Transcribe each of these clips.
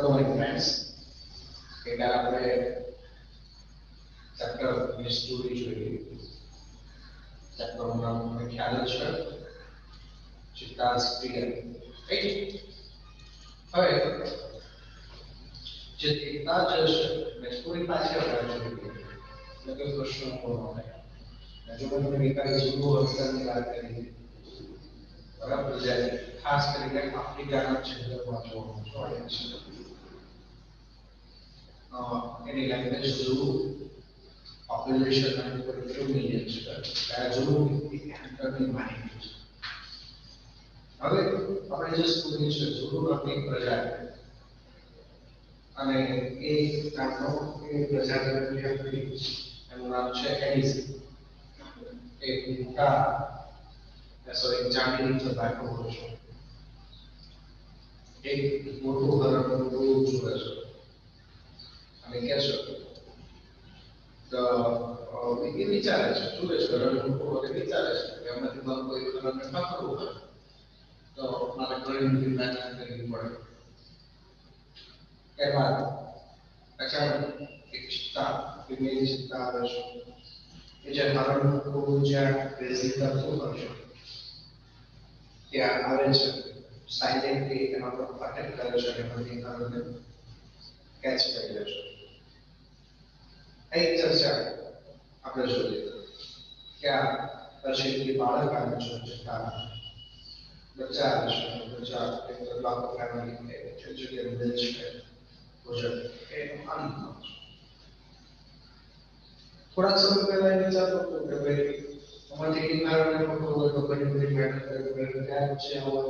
Hello, my friends. Kita આપણે chapter 20 જોઈએ. ચેપ્ટરનું નામ તમને ખ્યાલ જ છે, ચિત્તાસ ક્રિયા. રાઈટ? હવે જે ચિત્તા જે છે મેં પૂરી પાછી આપણે જોઈએ. એટલે કે પ્રશ્ન પૂર્ણ થાય. જો તમે વિકાસ જુઓ અક્ષરની વાત કરી, બરાબર છે, ખાસ કરીને આફ્રિકાના ક્ષેત્રમાં જોવા મળે છે. any language Zulu population and 42 million Zulu entering mind. હવે આપણે જે સ્કૂલની છે ઝુલુ નામની એક પ્રજાતિ અને એ નામનો એ પ્રજાતિની આપણી એનું નામ છે એડિસ એક કા સોરી ચાંદીની તબાકો હોય છે એક મોટું હરણનું દૂધ જુએ છે અને કહે છે એ વિચારે છે જુએ છે હરણ મોટું અને વિચારે છે કે એમાંથી મને કોઈ હરણને પકડવું હોય તો મારે ઘણી બધી મહેનત કરવી પડે ત્યારબાદ અચાનક એક ચિત્તા ફિમેલ ચિત્તા આવે છે કે જે હરણનું જ્યાં રેઝી કરતું હોય છે ત્યાં આવે છે સાયલેન્ટલી એના પર અટેક કરે છે અને બધી હરણને કેચ કરી લે છે એક ચર્ચા આપણે જોઈએ કે આ પછી બાળક આવે છે ચિત્તા બચ્ચા આવે છે બચ્ચા એક લાખો ફેમિલી છે જે મિલ છે ભોજન એ આનંદ થોડા સમય પહેલા એ વિચારતો હતો કે ભાઈ અમારી કિનારાને પકડવો હોય તો ઘણી બધી મહેનત કરવી પડે ત્યાર પછી આવો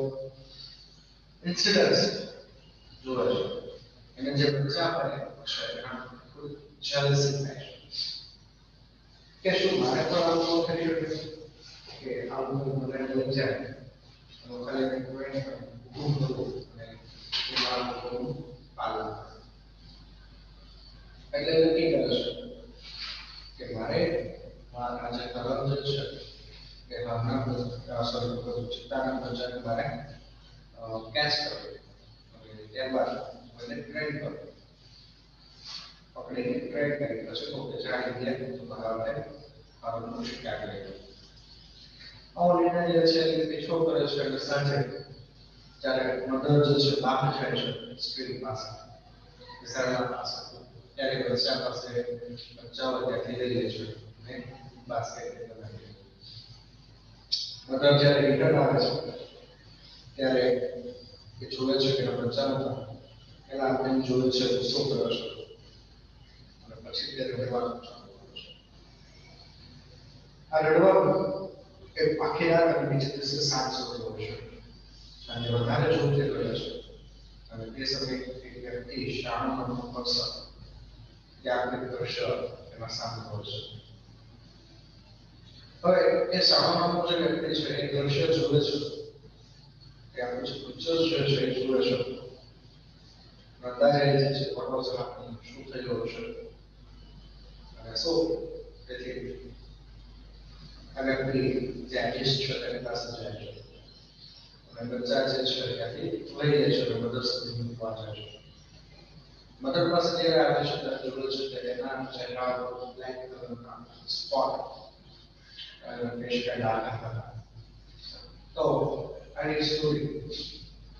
ઇન્સિડન્સ જોવે છે એને જે બચ્ચા પડે છે એના જેલસી થાય કે શું મારે પણ આવું કરી શકે કે આવું મને લઈ જાય ખાલી કોઈ ઊભું કરવું અને એ મારું પાલન એટલે નક્કી કરે છે કે મારે મારા જે તરફ છે કે હમણાં સોરી ચિત્તાના બચ્ચાને મારે કેચ કરવું અને ત્યારબાદ મને ટ્રેન કરવું પકડીને ટ્રેન કરી પછી ઓકે જાણી ગયા તો બરાબર મારું શિકાર લઈ આવો નિર્ણય જે છે એ પીછો કરે છે અને સાંજે જ્યારે મધર જે છે બાપ જાય છે સ્ત્રી પાસે વિશાળના પાસે ત્યારે બચ્ચા પાસે બચ્ચાઓ ત્યાંથી લઈ લે છે અને બાસ્કેટ બનાવી મધર જ્યારે રિટર્ન આવે છે ત્યારે એ જોવે છે કે બચ્ચા નતા એના આપણે જોવે છે શું કરે છે અને પછી તે રડવાનું ચાલુ કરે છે આ રડવાનું એ આખી રાત અને બીજે દિવસે સાંજ સુધી હોય છે અને વધારે જોરથી રડે છે અને તે સમયે એક વ્યક્તિ શાળાનો પક્ષ ત્યાં દ્રશ્ય એમાં સામે હોય છે હવે એ શાળાનો જે વ્યક્તિ છે એ દ્રશ્ય જોવે છે ત્યાં પછી પિક્ચર જે છે એ જોવે છે અંદાજે જે છે પટોસરાની શું થઈ રહ્યું છે અને શું તેથી આ વ્યક્તિ જે આર્ટિસ્ટ છે તેની પાસે જાય છે અને બચ્ચા જે છે ત્યાંથી લઈ લે છે અને મધર સુધી મૂકવા જાય છે મધર પાસે જ્યારે આવે છે ત્યારે જોવે છે કે એના ચહેરા પર બ્લેક કલરના સ્પોટ અને ફેસના ડાઘ હતા તો આની સ્ટોરી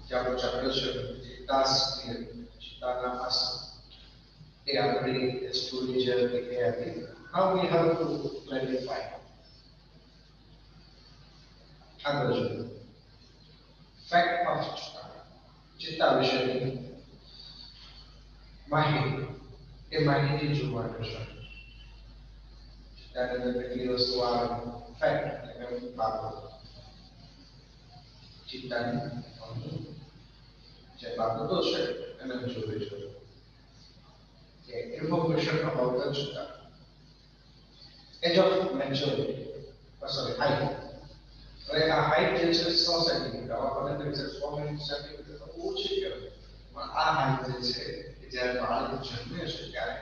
જે આપણો ચક્ર છે ચિત્તાના પાસે એ આપણી સ્ટોરી જે હતી એ હતી how we have to clarify આગળ જોઈએ ફેક્ટ ઓફ ચિત્તા વિશેની માહિતી એ માહિતી જોવાનું છે ત્યારે કેટલી વસ્તુ આવે ફેક્ટ એટલે બાબતો ચિત્તાની જે બાબતો છે એને જોવી જોઈએ કે information about the cheetah age of maturity sorry height હવે આ હાઈટ જે છે 100 સેન્ટીમીટર આપણને કહે છે 100 સેન્ટીમીટર તો ઓછી કહેવાય પણ આ હાઈટ જે છે કે જ્યારે બાળક જન્મે છે ત્યાર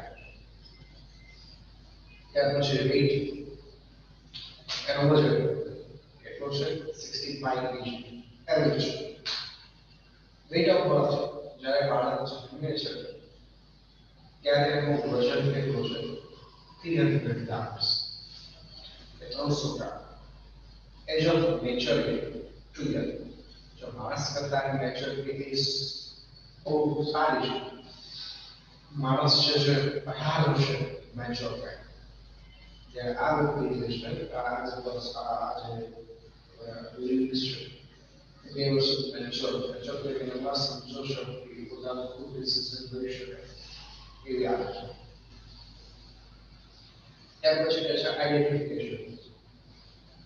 પછી વેઇટ એનો વજન કેટલો છે 65 kg average weight of birth જ્યારે બાળક જન્મે જન્મે છે ત્યારે એનું વજન કેટલું છે 300 grams 300 gram age of maturity 2 year જો માણસ કરતાની મેચ્યોરિટી ઇઝ બહુ સારી છે માણસ જે છે 18 વર્ષે મેચ્યોર થાય જ્યારે આ વ્યક્તિ જે છે આ જે લિવિંગ્સ છે 2 વર્ષ મેચ્યોર એટલે એમાં સમજો છો કે પોતાનું ખુદ ડિસિઝન કરી શકે એવી આવે છે ત્યાર પછી છે આઈડેન્ટિફિકેશન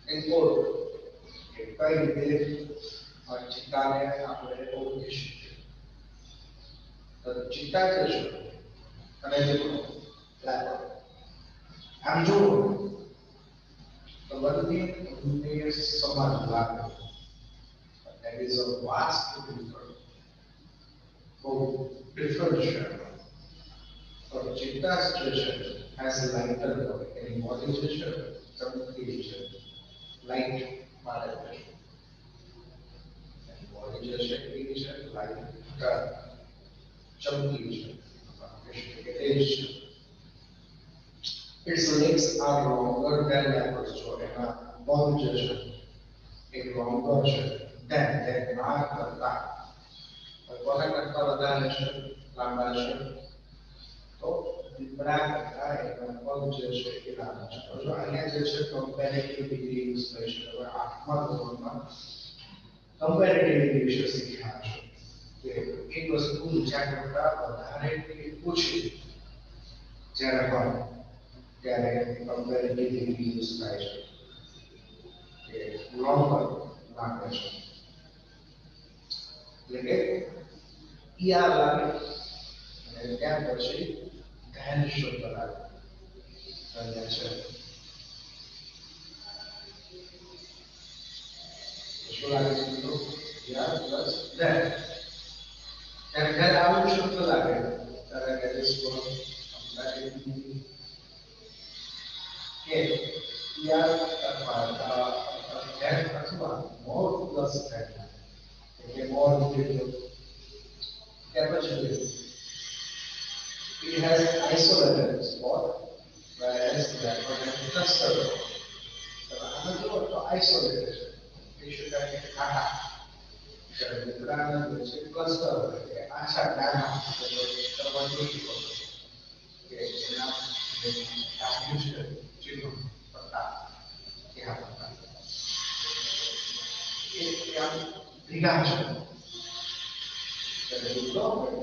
એન્કોડ કે કઈ રીતે ચિત્તાને આપણે ઓળખી શકીએ તો ચિત્તા જે છે અને જે આમ જુઓ તો બધી સમાજ લાગે that is a vast difference બહુ ડિફરન્ટ છે તો ચિત્તા જે છે has a lighter color any body જે છે ચમકતી છે લાઇટ મારે છે એની બોડી જે છે એ છે લાઇટ ચમકી છે તેજ છે its legs are longer than leopards so એના પગ જે છે એ longer છે than ના કરતા કોના કરતા વધારે છે લાંબા છે તો દીપડા કરતા એના પગ જે છે એ લાંબા છે તો અહીંયા જે છે કમ્પેરેટિવ ડિગ્રી યુઝ થઈ છે હવે 8મા ધોરણમાં કમ્પેરેટિવ ડિગ્રી વિશે શીખ્યા છે કે એક વસ્તુ બીજા કરતા વધારે કે ઓછી જ્યારે હોય ત્યારે કમ્પેરેટિવ ડિગ્રી યુઝ થાય છે કે લોંગર લાગે છે એટલે કે ઈઆર લાગે અને ત્યાર પછી ધ્યાન શબ્દ લાગે અહીંયા છે શું લાગે છે મિત્રો ઈઆર પ્લસ ધ્યાન ત્યારે ઘર આવું શબ્દ લાગે ત્યારે that is called comparative કે ઈઆર અથવા ધ્યાન અથવા મોર પ્લસ ધ્યાન એટલે મોર એટલે ત્યાર પછી it has isolated spot whereas leopard has clustered so આમાં જો તો isolated છે એ શું કહે છે આખા જ્યારે દીપડાના જે છે ક્લસ્ટર હોય કે આછા દાણા કરવા જોઈએ કે એના જે ટાંગ્યું છે ચીનો પત્તા ત્યાં પત્તા એ ત્યાં ભીગા છે ત્યારે દીપડો હોય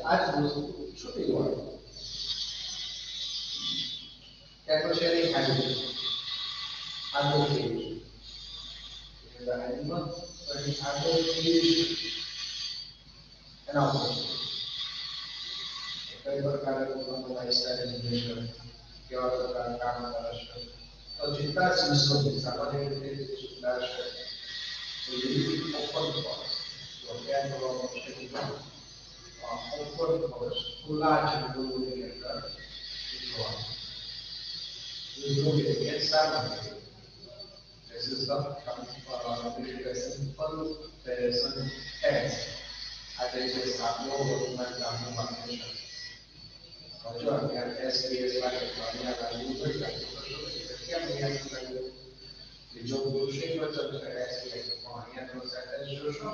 आज वस्तु छुट्टी हुआ क्या कुछ है नहीं खाली आगे के the animal but the other is an object कई प्रकार के लोगों लाइफस्टाइल इंडिविजुअल केवल प्रकार काम कर रहे हैं और जितना चीजों की सामान्य रीति से सुधार है तो ये ओपन बॉक्स तो क्या करो मुश्किल open forest, खुला जंगल के अंदर This is the simple person test. I think it's not more documentation. जो अगर SBS वाले वाले वाले ऊपर जाते क्या मैं कि जो पुरुषों को जब SBS वहाँ तो सेट जो शो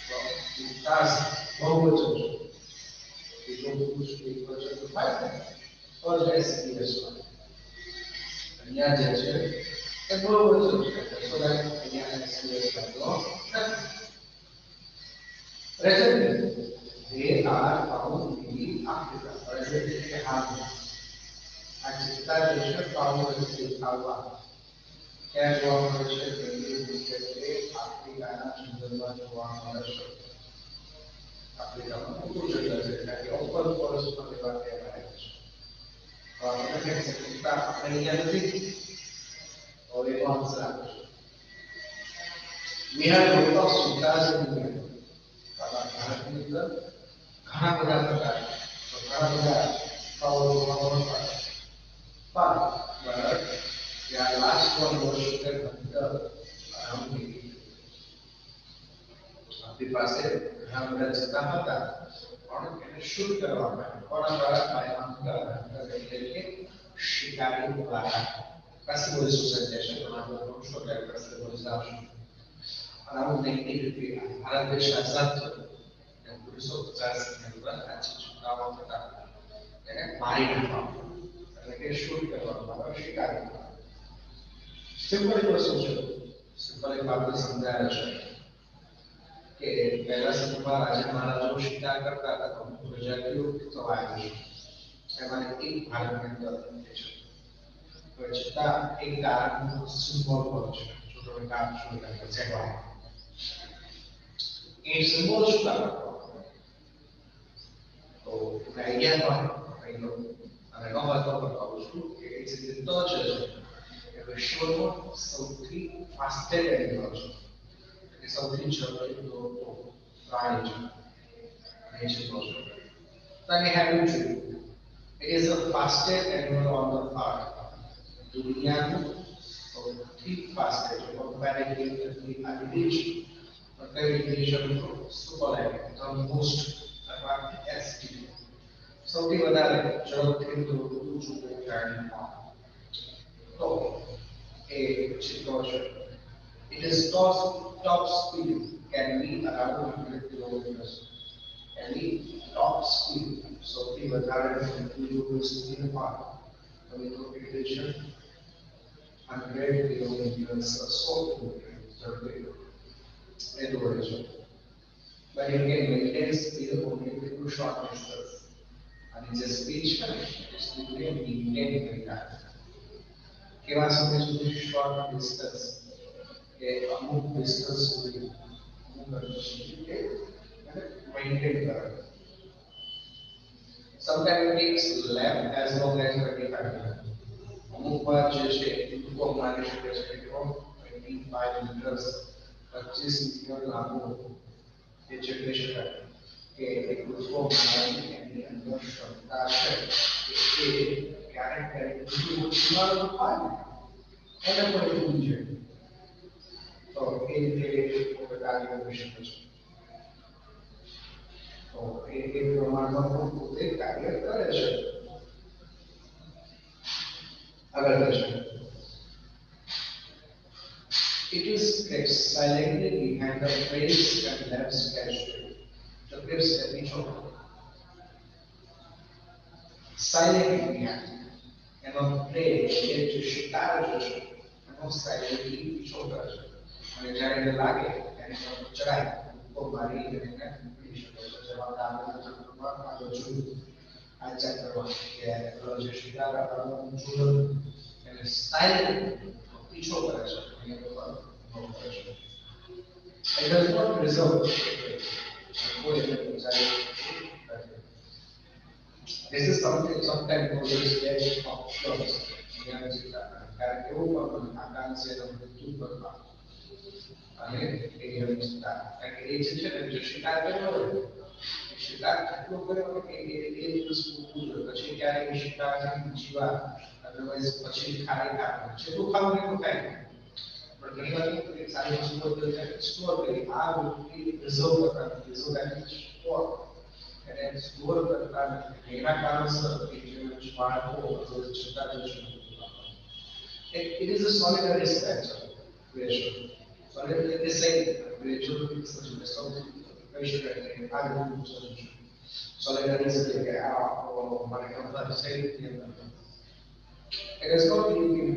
तो इतास बहुत जो जो पुरुष के बच्चे को फायदा और SBS वाले અહીંયા જે છે એ બરોબર છે so that અહીંયા SBS વાળો presently they are found in Africa presently they have a ચિત્તા જે છે found in Africa ક્યાં જોવા મળે છે કે આફ્રિકાના જંગલમાં જોવા મળે છે આફ્રિકામાં મોટું જંગલ છે એટલે કે ઓપન ફોરેસ્ટમાં રહેવા કહેવાય છે આપણે ચિત્તા આપણે અહીંયા નથી और एक आंसर आता है we have a lot of cheetahs in India ભારતની અંદર ઘણા બધા પ્રકાર તો ઘણા બધા પાવર જોવા but their last one was shooted under around આપણી પાસે ઘણા બધા જતા હતા પણ એને શૂટ કરવા માટે કોના દ્વારા કાયમ કે શિકારી દ્વારા possible suggestion તમારો શું કે possible option around 1950 ભારત દેશ આઝાદ થયો અને 1950 ની અંદર આ ચૂંટણીઓ થતા એને મારી નાખવામાં એટલે કે શૂટ કરવામાં આવે શિકારી સિમ્પલ વસ્તુ છે સિમ્પલ એક વાત સમજાય છે કે પહેલા સમયમાં રાજા મહારાજાઓ શિકાર કરતા હતા તો પ્રજાતિઓ થવાય છે એમાં એક ભારતની અંદર છે ચિત્તા એક કારણ સિમ્બોલ પર છે જો તમે કામ શરૂ કરી શકો એ સિમ્બોલ શું કરે તો આઈડિયા પણ એનો અને નો હતો બતાવું છું કે એ સિદ્ધતો છે કે વિશ્વનો સૌથી ફાસ્ટેસ્ટ એનિમલ છે એ સૌથી ઝડપી દોડતો પ્રાણી છે એ છે દોડતો તને હેડું છે it is the fastest animal on the earth દુનિયાનું સૌથી fastest comparatively average સુપરલાઇટ the most advanced સૌથી વધારે ઝડપથી દોડતું ચૂકવું પ્રાણી તો એ ચિત્રો છે it is top speed can be around 100 kilometers and the top speed સૌથી વધારે સ્પીડ પર communication 100 kilometers so એ દોડે છે but you can maintain speed only through short distance અને જે સ્પીડ છે સ્પીડને મેઇન્ટેન કરી રાખે કેવા સમય સુધી શોર્ટ ડિસ્ટન્સ કે અમુક ડિસ્ટન્સ સુધી અમુક સુધી કે મેઇન્ટેન કરે sometimes it takes lap as long as 25 minutes અમુક વાર જે છે ટૂંકો માની શકે છે કે 25 meters 25 મીટર લાંબો એ ચડી શકાય કે એક ટૂંકો માની એની અંદર ક્ષમતા છે કે એ ક્યારેક ક્યારેક ઉછીમારું થાય એને પણ એવું છે તો એ રીતે કાર્ય કરી શકે છે તો એ પ્રમાણમાં પણ પોતે કાર્ય કરે છે આગળ છે it is kept silently behind the face and left casually the grips that we show silently behind એનો પ્રે એ જે શિકાર છે એનો સાયલેન્ટલી પીછો કરે છે અને જ્યારે એને લાગે એને ચડાય તો મારી એને પકડી શકે છે જેમાં આપણે ચક્રમાં આગળ જોયું આ ચક્રમાં કે જે શિકાર આપણો જુદો એને સાયલેન્ટલી પીછો કરે છે અને એ લોકો કરે છે it does not resolve કોઈ this is something sometimes always get options કારણ કે એવું પણ આકાંક્ષે મૃત્યુ કરવા અને એ વિસ્તાર કારણ કે એ છે ને જે શિકાર કર્યો હોય શિકાર એટલો કર્યો કે એ દિવસ પૂરું પછી ક્યારેક શિકાર જીવા અદરવાઇઝ પછી ખાલી ખાવાનું જેટલું ખાવું એટલું ખાય પણ ઘણી વાર એક સારી વસ્તુ સ્ટોર કરી આ વૃત્તિ રિઝર્વ કરતા રિઝર્વ એની સ્ટોર અને સ્ટોર કરતા એના કારણસર એ જે બાળકો જતા જશે it is a solitary structure creation solitary it is saying creation is a something creation I don't know solution solitary is like મારે કહેતા છે it is not looking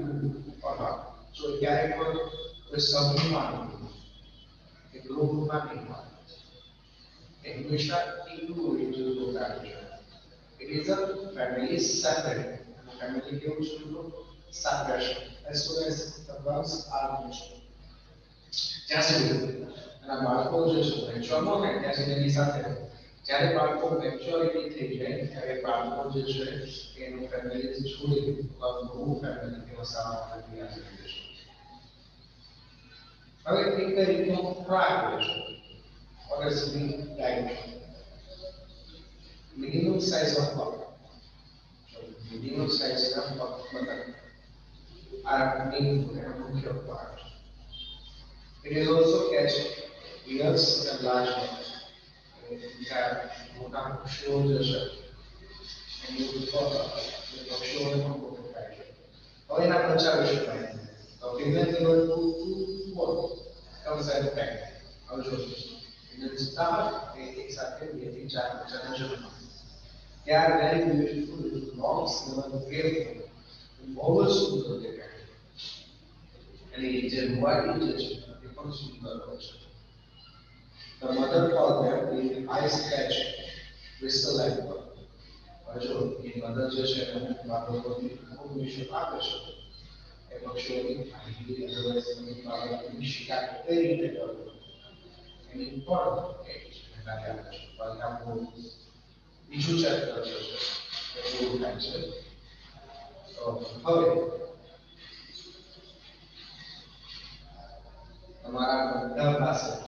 or not so ક્યારેક કોઈ સમૂહમાં કે ગ્રુપમાં નહીં હોય એ હંમેશા એકલું એકલું કાર્ય છે it is a family separate family કેવું છે separation as soon as the ones are mentioned જ્યાં સુધી અને બાળકો જે છે મેચ્યોર ન થાય ત્યાં સુધી એની સાથે જ્યારે બાળકો મેચ્યોરિટી થઈ જાય ત્યારે બાળકો જે છે એનું ફેમિલી છોડી નવું ફેમિલી કે વસાવવા માટે આવી છે હવે એક રીતનો ટ્રાય હોય છે honestly like minimum size of pup minimum size of pup are main mukhya part it is also catch ears and large ones. બીજા મોટા પક્ષીઓ જે છે એની ઉપર પક્ષીઓને પણ મોટું થાય છે. હવે એના બચ્ચા વિશે માહિતી. તો female level two more comes as pack. હવે જો female સ્ટાર એ એક સાથે બે થી ચાર બચ્ચાને જન્મ આપે. They are very beautiful with long slim grey. બહુ જ સુંદર દેખાય છે. એની જે રૂવાટી જે છે એ પણ સુંદર હોય છે. The mother called them with eyes catch crystal like pearl. હવે જો એ મધર જે છે એને બાળકોની ઇન્ફોર્મેશન આપે છે એ પક્ષીઓની માહિતી અદરવાઇઝ એની બાળકોની શિકાર કઈ રીતે કરવી એની પણ એક જાણકારી આપે છે. પણ આપણું બીજું ચેપ્ટર જે છે એ પૂરું થાય છે. તો હવે તમારા બધા પાસે